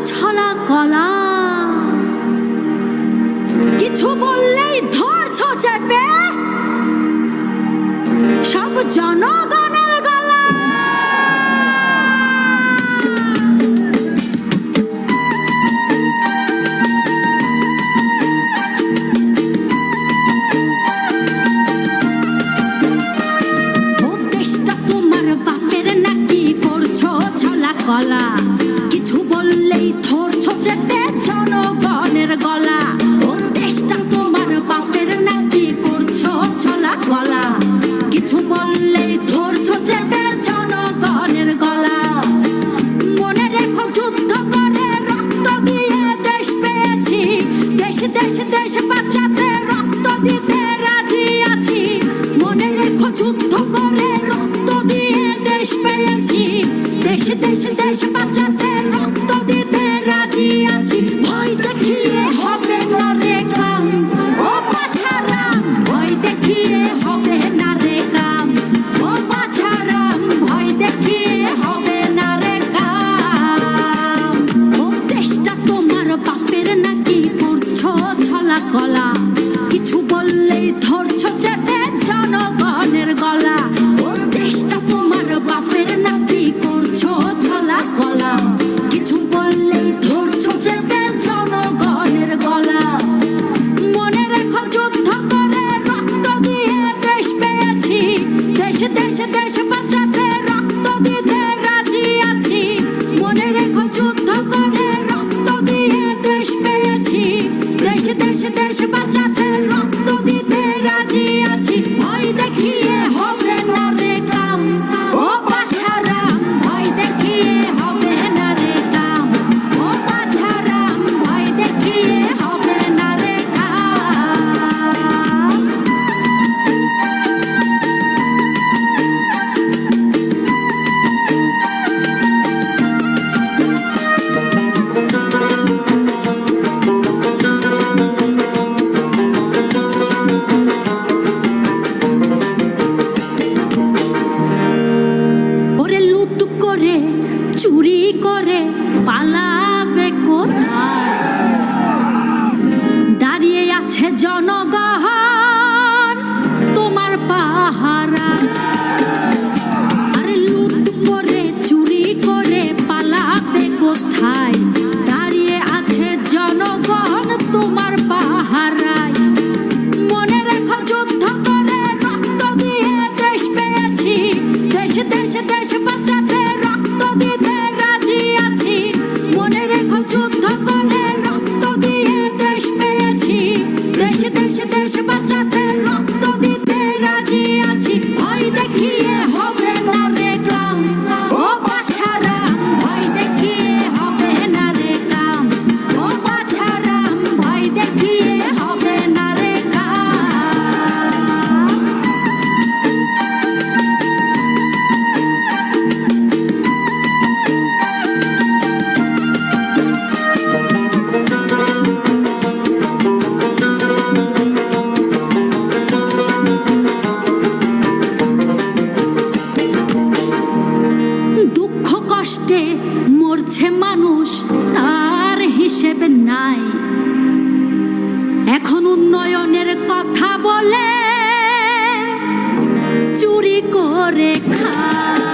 ছলা কলা, কিছু বললেই ধরছ চেপে সব জনগণের গলা। দেশটা তোমার বাপের নাকি করছো ছলা কলা, কিছু বললেই ধরছ চেপে জনগণের গলা। ও দেশটা তোমার বাপের নাকি করছো ছলা কলা, কিছু বললেই ধরছ চেপে জনগণের গলা। মনে রেখো যুদ্ধ করে রক্ত দিয়ে দেশ পেয়েছি, দেশ দেশ দেশ বাঁচাতে রক্ত দিতে রাজি আছি। মনে রেখো যুদ্ধ করে রক্ত দিয়ে দেশ পেয়েছি, দেশ দেশ দেশ বাঁচাতে রক্ত দিতে রাজি আছি। ভয় দেখিয়ে হবে না রে কাম, ও বাছারাম ভয় দেখিয়ে হবে না রে কাম, ও বাছারাম ভয় দেখিয়ে হবে না রে কাম। ও দেশটা তোমার বাপের নাকি করছো ছলা কলা, কিছু বললেই ধরছ চেপে জনগণের গলা। ও দেশটা তোমার বাপের নাকি করছো ছলা কলা, কিছু বললেই ধরছ চেপে জনগণের গলা। মনে রেখো যুদ্ধ করে রক্ত দিয়ে দেশ পেয়েছি, দেশ দেশ দেশ বাঁচাতে রক্ত দিতে রাজি আছি। মনে রেখো যুদ্ধ করে রক্ত দিয়ে দেশ পেয়েছি, দেশ দেশ দেশ বাঁচাতে রক্ত দিতে রাজি আছি। ভয় দেখিয়ে হবে না রে কাম, ও বাছারাম ভয় দেখিয়ে হবে না রে কাম, ও বাছারাম ভয় দেখিয়ে হবে না রে কাম। ওরে লুট করে চুরি করে পালাবে কোথায়, দাঁড়িয়ে আছে জনগণ তোমার পাহারা। আরে লুট করে চুরি করে পালাবে কোথায়, দাঁড়িয়ে আছে জনগণ তোমার পাহারায়। মনে রেখো যুদ্ধ করে রক্ত দিয়ে দেশ পেয়েছি, দেশ দেশ দেশ বাঁচাতে রক্ত দিতে রাজি আছি। মনে রেখো যুদ্ধ করে রক্ত দিয়ে দেশ পেয়েছি, দেশ দেশ দেশ বাঁচাতে রক্ত দিতে রাজি আছি। ভয় দেখিয়ে হবে না রে কাম, ও বাছারাম ভয় দেখিয়ে হবে না রে কাম, ও বাছারাম ভয় দেখিয়ে হবে না রে কাম। দুঃখ কষ্টে মরছে মানুষ তার হিসেবে নাই, এখন উন্নয়নের কথা বলে চুরি করে খায়।